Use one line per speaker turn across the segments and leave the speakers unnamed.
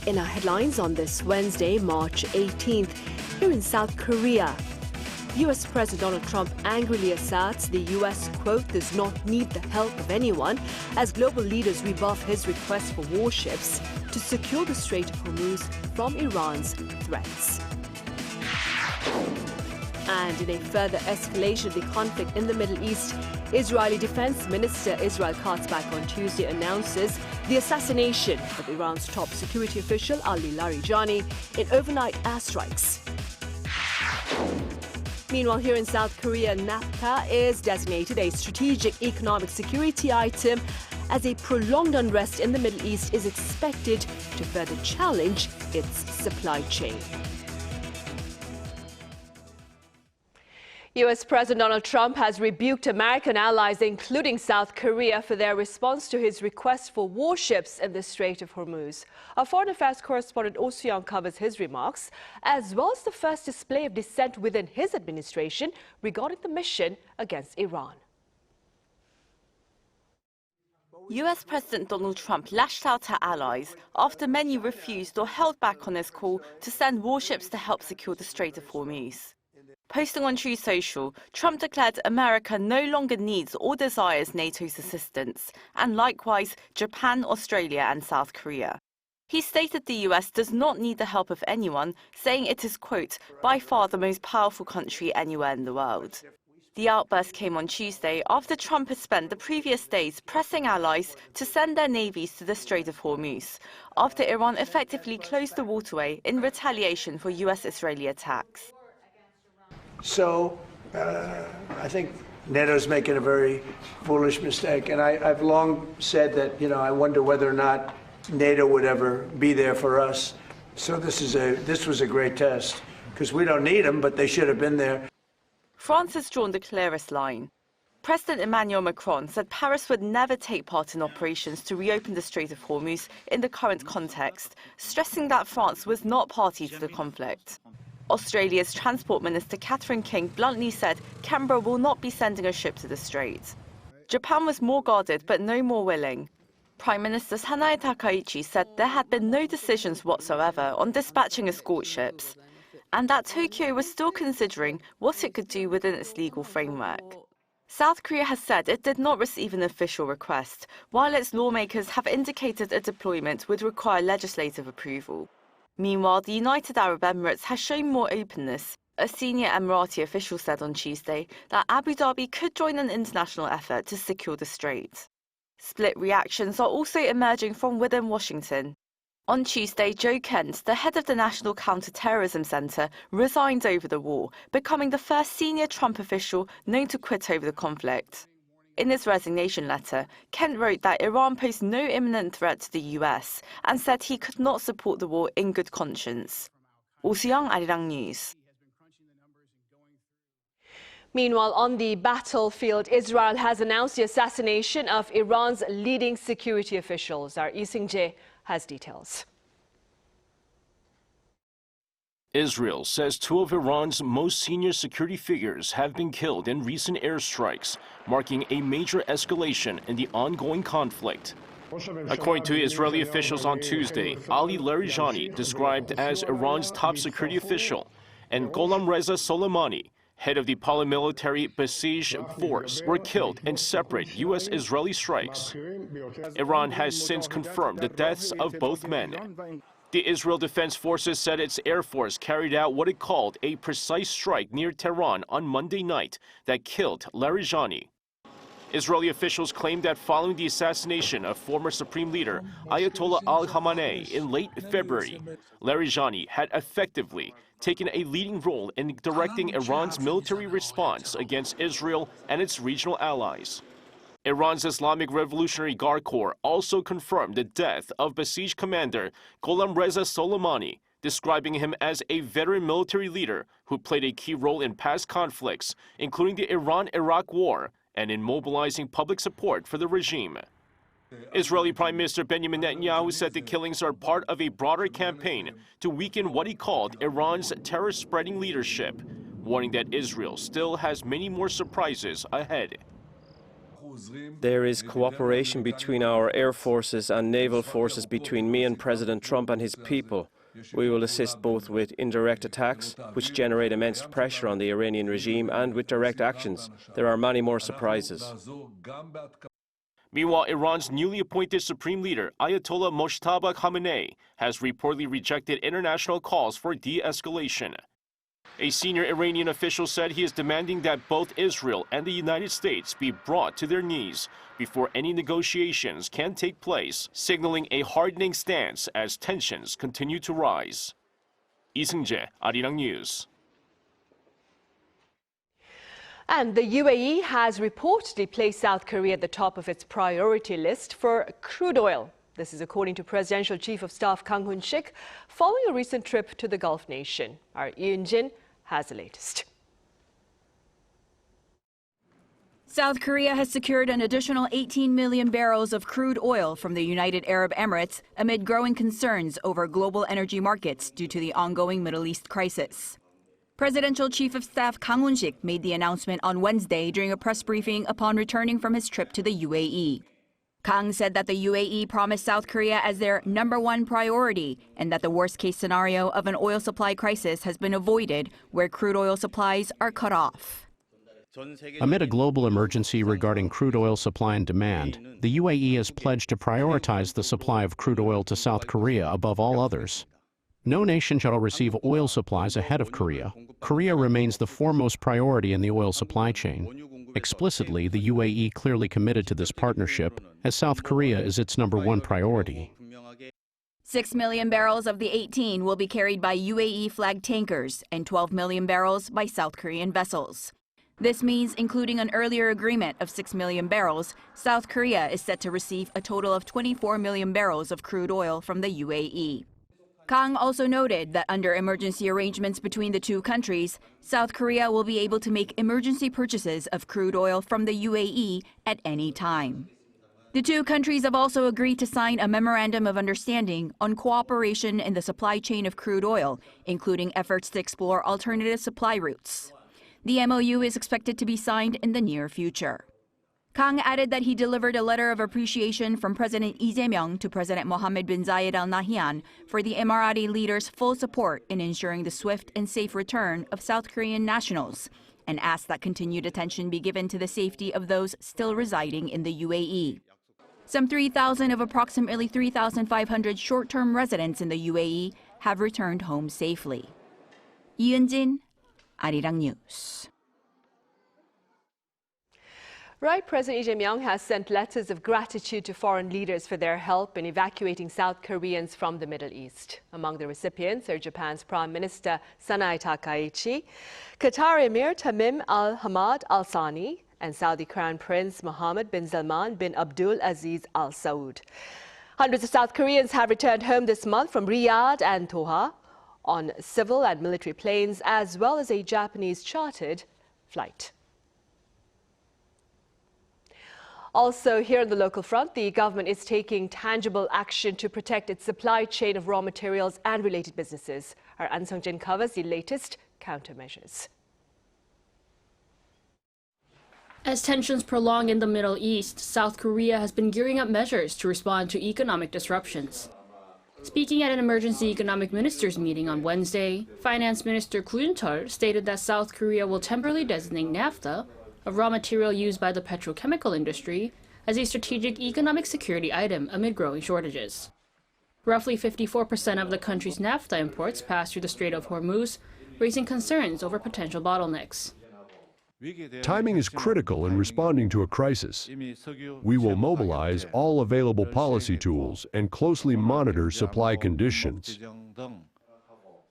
In our headlines on this Wednesday, March 18th, here in South Korea, U.S. President Donald Trump angrily asserts the U.S., quote, does not need the help of anyone as global leaders rebuff his request for warships to secure the Strait of Hormuz from Iran's threats. And in a further escalation of the conflict in the Middle East, Israeli Defense Minister Israel Katz on Tuesday announces the assassination of Iran's top security official Ali Larijani in overnight airstrikes. Meanwhile, here in South Korea, naphtha is designated a strategic economic security item as a prolonged unrest in the Middle East is expected to further challenge its supply chain. U.S. President Donald Trump has rebuked American allies, including South Korea, for their response to his request for warships in the Strait of Hormuz. Our foreign affairs correspondent Oh Soo-young covers his remarks, as well as the first display of dissent within his administration regarding the mission against Iran.
U.S. President Donald Trump lashed out at allies after many refused or held back on his call to send warships to help secure the Strait of Hormuz. Posting on Truth Social, Trump declared America no longer needs or desires NATO's assistance, and likewise Japan, Australia and South Korea. He stated the US does not need the help of anyone, saying it is, quote, by far the most powerful country anywhere in the world. The outburst came on Tuesday after Trump had spent the previous days pressing allies to send their navies to the Strait of Hormuz, after Iran effectively closed the waterway in retaliation for US-Israeli attacks.
So I think NATO's making a very foolish mistake. And I've long said that, I wonder whether or not NATO would ever be there for us. So this was a great test, because we don't need them, but they should have been there.
France has drawn the clearest line. President Emmanuel Macron said Paris would never take part in operations to reopen the Strait of Hormuz in the current context, stressing that France was not party to the conflict. Australia's Transport Minister Catherine King bluntly said Canberra will not be sending a ship to the strait. Japan was more guarded but no more willing. Prime Minister Sanae Takaichi said there had been no decisions whatsoever on dispatching escort ships, and that Tokyo was still considering what it could do within its legal framework. South Korea has said it did not receive an official request, while its lawmakers have indicated a deployment would require legislative approval. Meanwhile, the United Arab Emirates has shown more openness. A senior Emirati official said on Tuesday that Abu Dhabi could join an international effort to secure the strait. Split reactions are also emerging from within Washington. On Tuesday, Joe Kent, the head of the National Counterterrorism Center, resigned over the war, becoming the first senior Trump official known to quit over the conflict. In his resignation letter, Kent wrote that Iran posed no imminent threat to the US and said he could not support the war in good conscience. Oh Soo-young, Arirang News.
Meanwhile, on the battlefield, Israel has announced the assassination of Iran's leading security officials. Our Lee Seung-jae has details.
Israel says two of Iran's most senior security figures have been killed in recent airstrikes, marking a major escalation in the ongoing conflict. According to Israeli officials on Tuesday, Ali Larijani, described as Iran's top security official, and Gholam Reza Soleimani, head of the paramilitary Basij force, were killed in separate U.S.-Israeli strikes. Iran has since confirmed the deaths of both men. The Israel Defense Forces said its Air Force carried out what it called a precise strike near Tehran on Monday night that killed Larijani. Israeli officials claimed that following the assassination of former Supreme Leader Ayatollah al-Khamenei in late February, Larijani had effectively taken a leading role in directing Iran's military response against Israel and its regional allies. Iran's Islamic Revolutionary Guard Corps also confirmed the death of Basij commander Gholam Reza Soleimani, describing him as a veteran military leader who played a key role in past conflicts, including the Iran-Iraq War, and in mobilizing public support for the regime. Israeli Prime Minister Benjamin Netanyahu said the killings are part of a broader campaign to weaken what he called Iran's terror-spreading leadership, warning that Israel still has many more surprises ahead.
There is cooperation between our air forces and naval forces between me and President Trump and his people. We will assist both with indirect attacks, which generate immense pressure on the Iranian regime, and with direct actions. There are many more surprises.
Meanwhile, Iran's newly appointed supreme leader, Ayatollah Mojtaba Khamenei, has reportedly rejected international calls for de-escalation. A senior Iranian official said he is demanding that both Israel and the United States be brought to their knees before any negotiations can take place, signaling a hardening stance as tensions continue to rise. Lee Seung-jae, Arirang News.
And the UAE has reportedly placed South Korea at the top of its priority list for crude oil. This is according to Presidential Chief of Staff Kang Hoon-sik, following a recent trip to the Gulf nation. Our Yoon-jin has the latest.
South Korea has secured an additional 18 million barrels of crude oil from the United Arab Emirates amid growing concerns over global energy markets due to the ongoing Middle East crisis. Presidential Chief of Staff Kang Hoon-sik made the announcement on Wednesday during a press briefing upon returning from his trip to the UAE. Kang said that the UAE promised South Korea as their #1 priority and that the worst-case scenario of an oil supply crisis has been avoided where crude oil supplies are cut off.
Amid a global emergency regarding crude oil supply and demand, the UAE has pledged to prioritize the supply of crude oil to South Korea above all others. No nation shall receive oil supplies ahead of Korea. Korea remains the foremost priority in the oil supply chain. Explicitly, the UAE clearly committed to this partnership, as South Korea is its #1 priority.
6 million barrels of the 18 will be carried by UAE-flagged tankers and 12 million barrels by South Korean vessels. This means, including an earlier agreement of 6 million barrels, South Korea is set to receive a total of 24 million barrels of crude oil from the UAE. Kang also noted that under emergency arrangements between the two countries, South Korea will be able to make emergency purchases of crude oil from the UAE at any time. The two countries have also agreed to sign a memorandum of understanding on cooperation in the supply chain of crude oil, including efforts to explore alternative supply routes. The MOU is expected to be signed in the near future. Kang added that he delivered a letter of appreciation from President Lee Jae-myung to President Mohammed bin Zayed Al Nahyan for the Emirati leader's full support in ensuring the swift and safe return of South Korean nationals, and asked that continued attention be given to the safety of those still residing in the UAE. Some 3,000 of approximately 3,500 short-term residents in the UAE have returned home safely. Lee Seung-jae, Arirang News.
Right, President Lee Jae-myung has sent letters of gratitude to foreign leaders for their help in evacuating South Koreans from the Middle East. Among the recipients are Japan's Prime Minister Sanae Takaichi, Qatar Emir Tamim Al Hamad Al Thani, and Saudi Crown Prince Mohammed bin Salman bin Abdul Aziz Al Saud. Hundreds of South Koreans have returned home this month from Riyadh and Doha on civil and military planes, as well as a Japanese chartered flight. Also, here on the local front, the government is taking tangible action to protect its supply chain of raw materials and related businesses. Our An Sung-jin covers the latest countermeasures.
As tensions prolong in the Middle East, South Korea has been gearing up measures to respond to economic disruptions. Speaking at an emergency economic ministers meeting on Wednesday, Finance Minister Koo Jun-chol stated that South Korea will temporarily designate naphtha, a raw material used by the petrochemical industry, as a strategic economic security item amid growing shortages. Roughly 54% of the country's naphtha imports pass through the Strait of Hormuz, raising concerns over potential bottlenecks.
Timing is critical in responding to a crisis. We will mobilize all available policy tools and closely monitor supply conditions.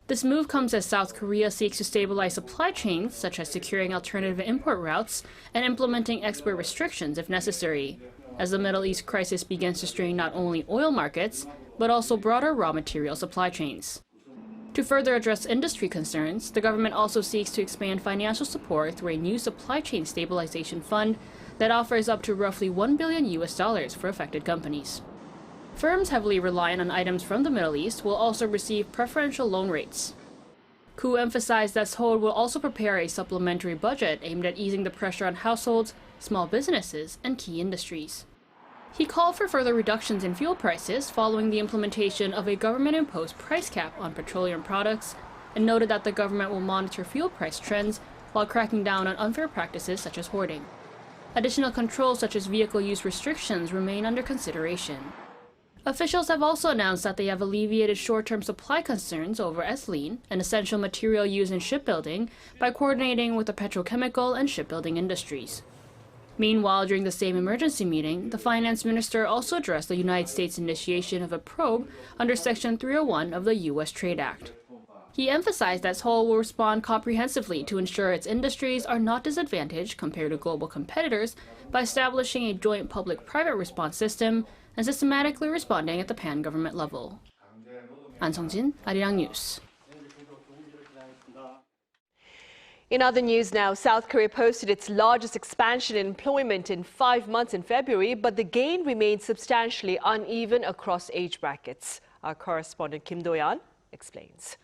This move comes as South Korea seeks to stabilize supply chains, such as securing alternative import routes and implementing export restrictions if necessary, as the Middle East crisis begins to strain not only oil markets, but also broader raw material supply chains. To further address industry concerns, the government also seeks to expand financial support through a new supply chain stabilization fund that offers up to roughly $1 billion for affected companies. Firms heavily reliant on items from the Middle East will also receive preferential loan rates. Koo emphasized that Seoul will also prepare a supplementary budget aimed at easing the pressure on households small businesses, and key industries. He called for further reductions in fuel prices following the implementation of a government-imposed price cap on petroleum products, and noted that the government will monitor fuel price trends while cracking down on unfair practices such as hoarding. Additional controls such as vehicle use restrictions remain under consideration. Officials have also announced that they have alleviated short-term supply concerns over ethylene, an essential material used in shipbuilding, by coordinating with the petrochemical and shipbuilding industries. Meanwhile, during the same emergency meeting, the finance minister also addressed the United States' initiation of a probe under Section 301 of the U.S. Trade Act. He emphasized that Seoul will respond comprehensively to ensure its industries are not disadvantaged compared to global competitors by establishing a joint public-private response system and systematically responding at the pan-government level. An Sung-jin, Arirang News.
In other news now, South Korea posted its largest expansion in employment in 5 months in February, but the gain remained substantially uneven across age brackets. Our correspondent Kim Do-yeon explains.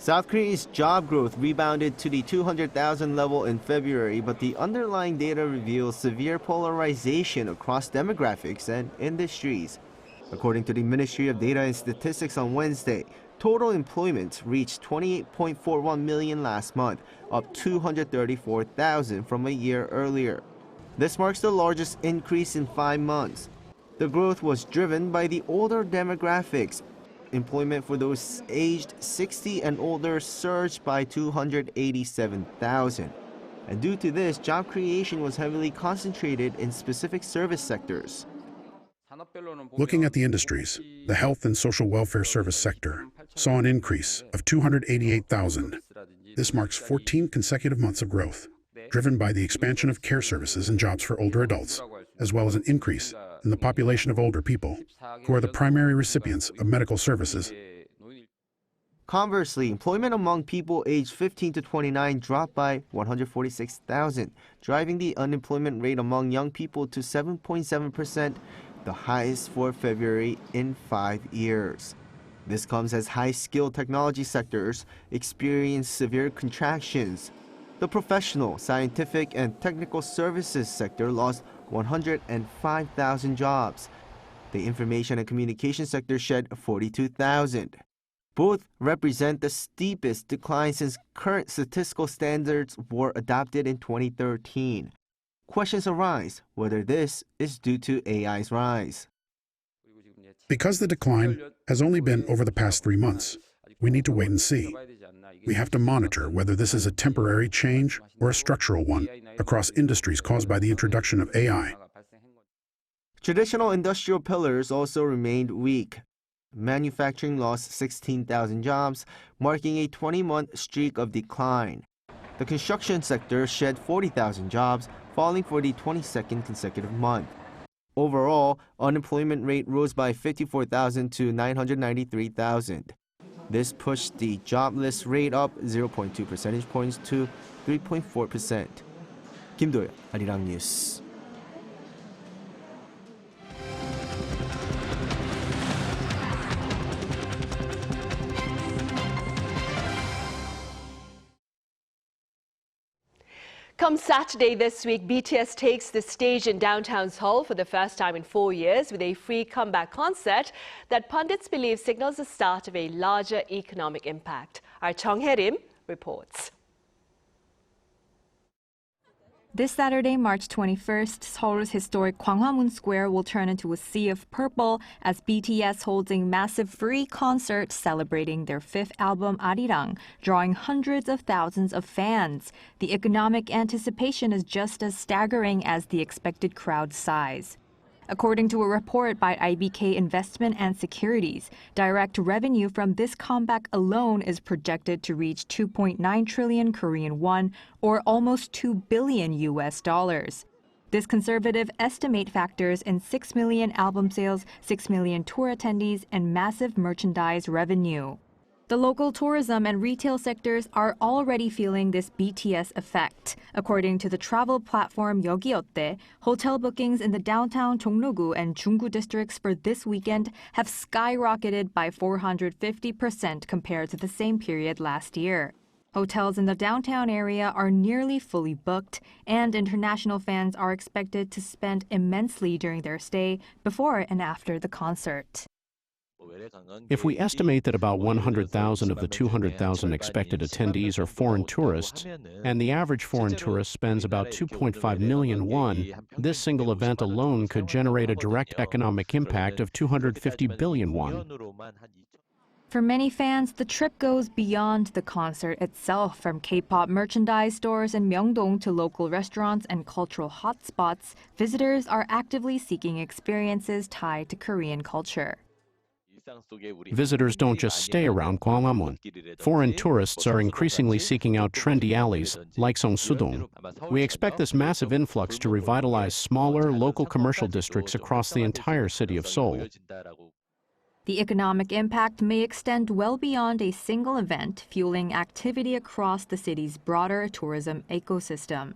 South Korea's job growth rebounded to the 200,000 level in February, but the underlying data reveals severe polarization across demographics and industries. According to the Ministry of Data and Statistics on Wednesday, total employment reached 28.41 million last month, up 234,000 from a year earlier. This marks the largest increase in 5 months. The growth was driven by the older demographics. Employment for those aged 60 and older surged by 287,000. And due to this, job creation was heavily concentrated in specific service sectors.
Looking at the industries, the health and social welfare service sector saw an increase of 288,000. This marks 14 consecutive months of growth, driven by the expansion of care services and jobs for older adults, as well as an increase in the population of older people, who are the primary recipients of medical services.
Conversely, employment among people aged 15 to 29 dropped by 146,000, driving the unemployment rate among young people to 7.7%, the highest for February in 5 years. This comes as high-skilled technology sectors experience severe contractions. The professional, scientific, and technical services sector lost 105,000 jobs. The information and communication sector shed 42,000. Both represent the steepest decline since current statistical standards were adopted in 2013. Questions arise whether this is due to AI's rise.
Because the decline has only been over the past 3 months, we need to wait and see. We have to monitor whether this is a temporary change or a structural one across industries caused by the introduction of AI.
Traditional industrial pillars also remained weak. Manufacturing lost 16,000 jobs, marking a 20-month streak of decline. The construction sector shed 40,000 jobs, falling for the 22nd consecutive month. Overall, unemployment rate rose by 54,000 to 993,000. This pushed the jobless rate up 0.2 percentage points to 3.4%. Kim Do-yeon, Arirang News.
Come Saturday this week, BTS takes the stage in downtown Seoul for the first time in 4 years with a free comeback concert that pundits believe signals the start of a larger economic impact. Our Chung Hae-rim reports.
This Saturday, March 21st, Seoul's historic Gwanghwamun Square will turn into a sea of purple as BTS holds a massive free concert celebrating their 5th album Arirang, drawing hundreds of thousands of fans. The economic anticipation is just as staggering as the expected crowd size. According to a report by IBK Investment and Securities, direct revenue from this comeback alone is projected to reach 2.9 trillion Korean won, or almost $2 billion US. This conservative estimate factors in 6 million album sales, 6 million tour attendees, and massive merchandise revenue. The local tourism and retail sectors are already feeling this BTS effect. According to the travel platform Gov't, hotel bookings in the downtown Jongno-gu and Junggu districts for this weekend have skyrocketed by 450% compared to the same period last year. Hotels in the downtown area are nearly fully booked, and international fans are expected to spend immensely during their stay before and after the concert.
If we estimate that about 100,000 of the 200,000 expected attendees are foreign tourists, and the average foreign tourist spends about 2.5 million won, this single event alone could generate a direct economic impact of 250 billion won.
For many fans, the trip goes beyond the concert itself. From K-pop merchandise stores in Myeongdong to local restaurants and cultural hotspots, visitors are actively seeking experiences tied to Korean culture.
Visitors don't just stay around Gwanghwamun. Foreign tourists are increasingly seeking out trendy alleys like Seongsudong. We expect this massive influx to revitalize smaller, local commercial districts across the entire city of Seoul.
The economic impact may extend well beyond a single event, fueling activity across the city's broader tourism ecosystem.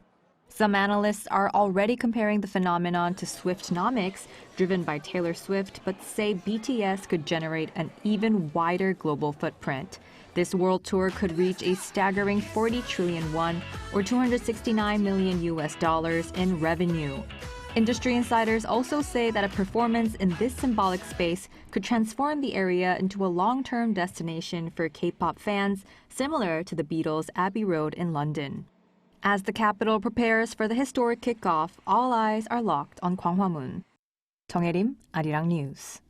Some analysts are already comparing the phenomenon to BTS-Nomics, driven by Taylor Swift, but say BTS could generate an even wider global footprint. This world tour could reach a staggering 40 trillion won, or $269 million in revenue. Industry insiders also say that a performance in this symbolic space could transform the area into a long-term destination for K-pop fans, similar to the Beatles' Abbey Road in London. As the capital prepares for the historic kickoff, all eyes are locked on Gwanghwamun. 정혜림, Arirang News.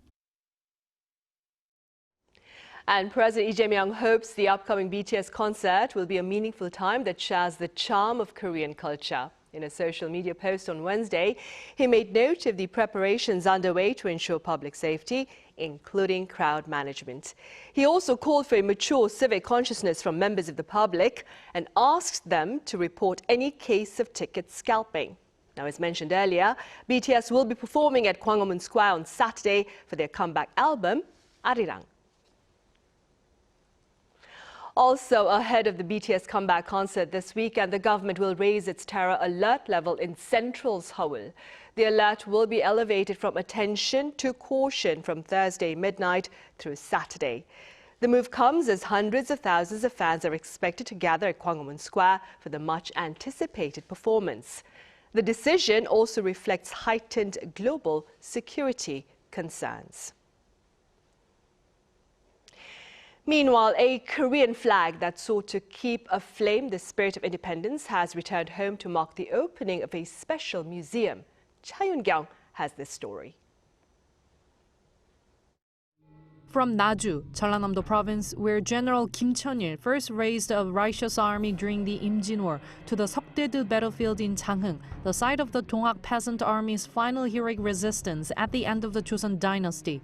And President Lee Jae-myung hopes the upcoming BTS concert will be a meaningful time that shares the charm of Korean culture. In a social media post on Wednesday, he made note of the preparations underway to ensure public safety, including crowd management. He also called for a mature civic consciousness from members of the public and asked them to report any case of ticket scalping. Now, as mentioned earlier, BTS will be performing at Gwanghwamun Square on Saturday for their comeback album, Arirang. Also, ahead of the BTS comeback concert this weekend, the government will raise its terror alert level in central Seoul. The alert will be elevated from attention to caution from Thursday midnight through Saturday. The move comes as hundreds of thousands of fans are expected to gather at Gwanghwamun Square for the much-anticipated performance. The decision also reflects heightened global security concerns. Meanwhile, a Korean flag that sought to keep aflame the spirit of independence has returned home to mark the opening of a special museum. Cha Yoon-kyung has this story.
From Naju, Jeollanam-do province, where General Kim Cheon-il first raised a righteous army during the Imjin War, to the Seokdae-do battlefield in Changheung, the site of the Donghak peasant army's final heroic resistance at the end of the Joseon dynasty.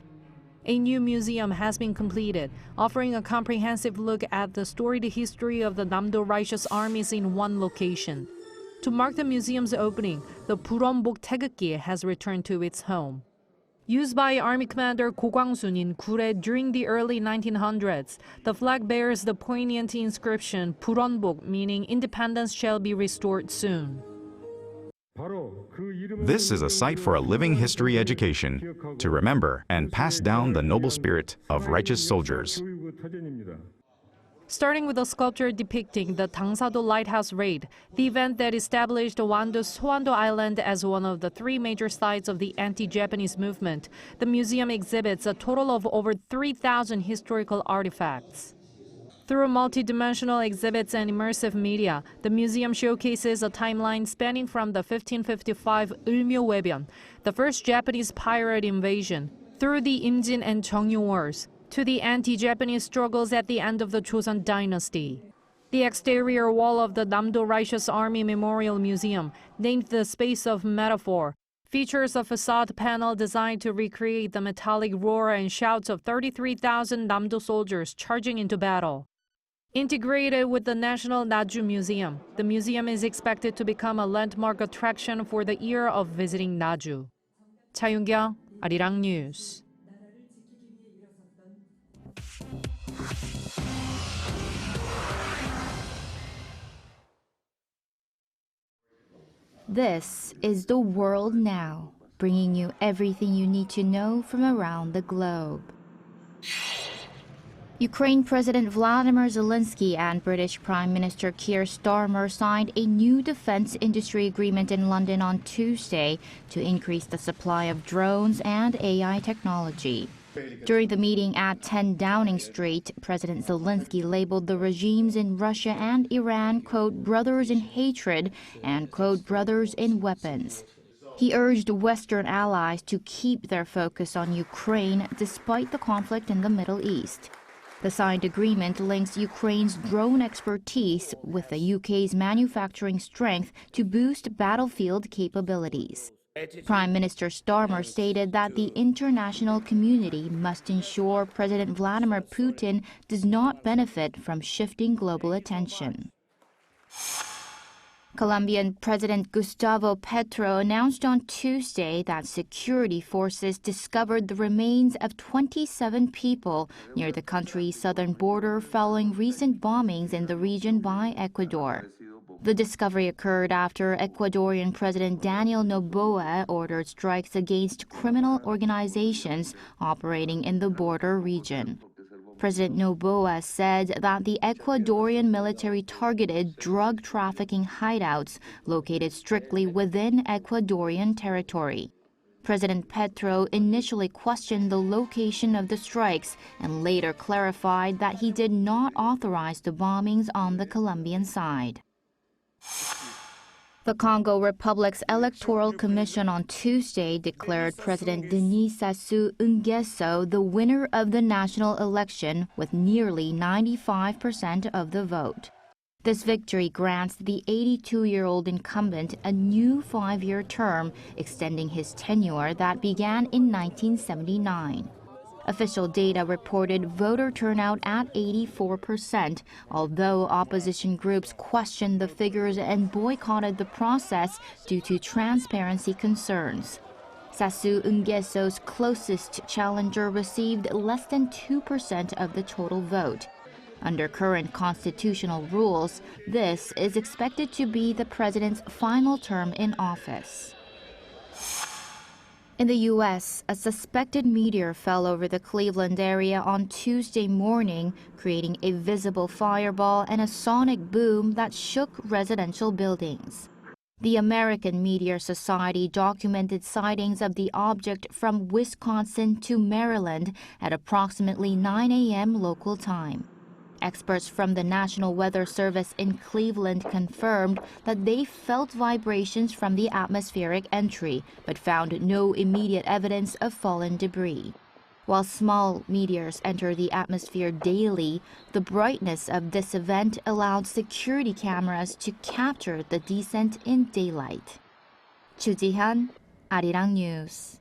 A new museum has been completed, offering a comprehensive look at the storied history of the Namdo Righteous Armies in one location. To mark the museum's opening, the Bulwonbok Taegukgi has returned to its home. Used by Army Commander Go Kwang-sun in Gure during the early 1900s, the flag bears the poignant inscription Bulwonbok, meaning independence shall be restored soon.
This is a site for a living history education, to remember and pass down the noble spirit of righteous soldiers.
Starting with a sculpture depicting the Dangsado Lighthouse Raid, the event that established Wando's Soando Island as one of the three major sites of the anti-Japanese movement, the museum exhibits a total of over 3,000 historical artifacts. Through multi-dimensional exhibits and immersive media, the museum showcases a timeline spanning from the 1555 Ulmyo-Webyeon, the first Japanese pirate invasion, through the Imjin and Cheongyu Wars, to the anti-Japanese struggles at the end of the Joseon dynasty. The exterior wall of the Namdo Righteous Army Memorial Museum, named the Space of Metaphor, features a facade panel designed to recreate the metallic roar and shouts of 33,000 Namdo soldiers charging into battle. Integrated with the National Naju Museum, the museum is expected to become a landmark attraction for the year of visiting Naju. Cha Yoon-kyung, Arirang News.
This is The World Now, bringing you everything you need to know from around the globe. Ukraine President Vladimir Zelensky and British Prime Minister Keir Starmer signed a new defense industry agreement in London on Tuesday to increase the supply of drones and AI technology. During the meeting at 10 Downing Street, President Zelensky labeled the regimes in Russia and Iran, quote, brothers in hatred and, quote, brothers in weapons. He urged Western allies to keep their focus on Ukraine despite the conflict in the Middle East. The signed agreement links Ukraine's drone expertise with the UK's manufacturing strength to boost battlefield capabilities. Prime Minister Starmer stated that the international community must ensure President Vladimir Putin does not benefit from shifting global attention. Colombian President Gustavo Petro announced on Tuesday that security forces discovered the remains of 27 people near the country's southern border following recent bombings in the region by Ecuador. The discovery occurred after Ecuadorian President Daniel Noboa ordered strikes against criminal organizations operating in the border region. President Noboa said that the Ecuadorian military targeted drug trafficking hideouts located strictly within Ecuadorian territory. President Petro initially questioned the location of the strikes and later clarified that he did not authorize the bombings on the Colombian side. The Congo Republic's Electoral Commission on Tuesday declared President Denis Sassou Nguesso the winner of the national election with nearly 95% of the vote. This victory grants the 82-year-old incumbent a new 5-year term, extending his tenure that began in 1979. Official data reported voter turnout at 84%, although opposition groups questioned the figures and boycotted the process due to transparency concerns. Sassou Nguesso's closest challenger received less than 2% of the total vote. Under current constitutional rules, this is expected to be the president's final term in office. In the U.S., a suspected meteor fell over the Cleveland area on Tuesday morning, creating a visible fireball and a sonic boom that shook residential buildings. The American Meteor Society documented sightings of the object from Wisconsin to Maryland at approximately 9 a.m. local time. Experts from the National Weather Service in Cleveland confirmed that they felt vibrations from the atmospheric entry, but found no immediate evidence of fallen debris. While small meteors enter the atmosphere daily, the brightness of this event allowed security cameras to capture the descent in daylight. Chu Ji-hyun, Arirang News.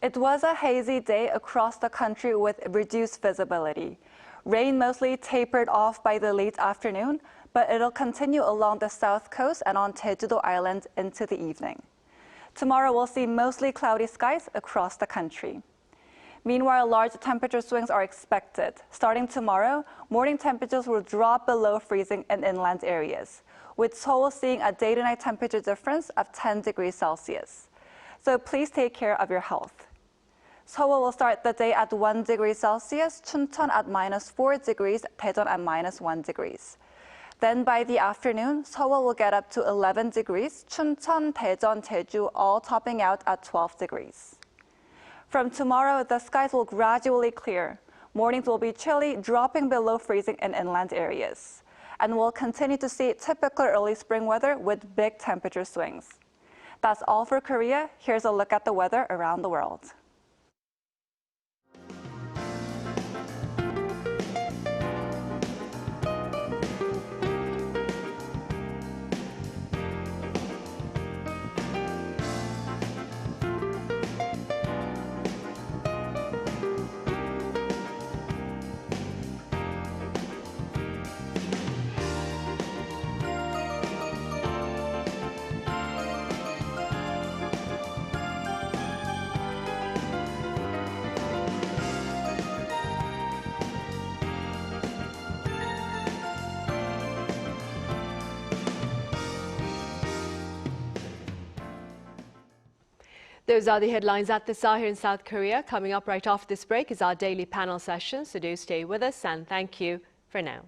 It was a hazy day across the country with reduced visibility. Rain mostly tapered off by the late afternoon, but it'll continue along the south coast and on Jeju-do Island into the evening. Tomorrow we'll see mostly cloudy skies across the country. Meanwhile, large temperature swings are expected. Starting tomorrow, morning temperatures will drop below freezing in inland areas, with Seoul seeing a day-to-night temperature difference of 10 degrees Celsius. So please take care of your health. Seoul will start the day at 1 degree Celsius, Chuncheon at -4 degrees, Daejeon at -1 degrees. Then by the afternoon, Seoul will get up to 11 degrees, Chuncheon, Daejeon, Jeju all topping out at 12 degrees. From tomorrow, the skies will gradually clear. Mornings will be chilly, dropping below freezing in inland areas. And we'll continue to see typical early spring weather with big temperature swings. That's all for Korea. Here's a look at the weather around the world.
Those are the headlines at this hour here in South Korea. Coming up right after this break is our daily panel session, so do stay with us and thank you for now.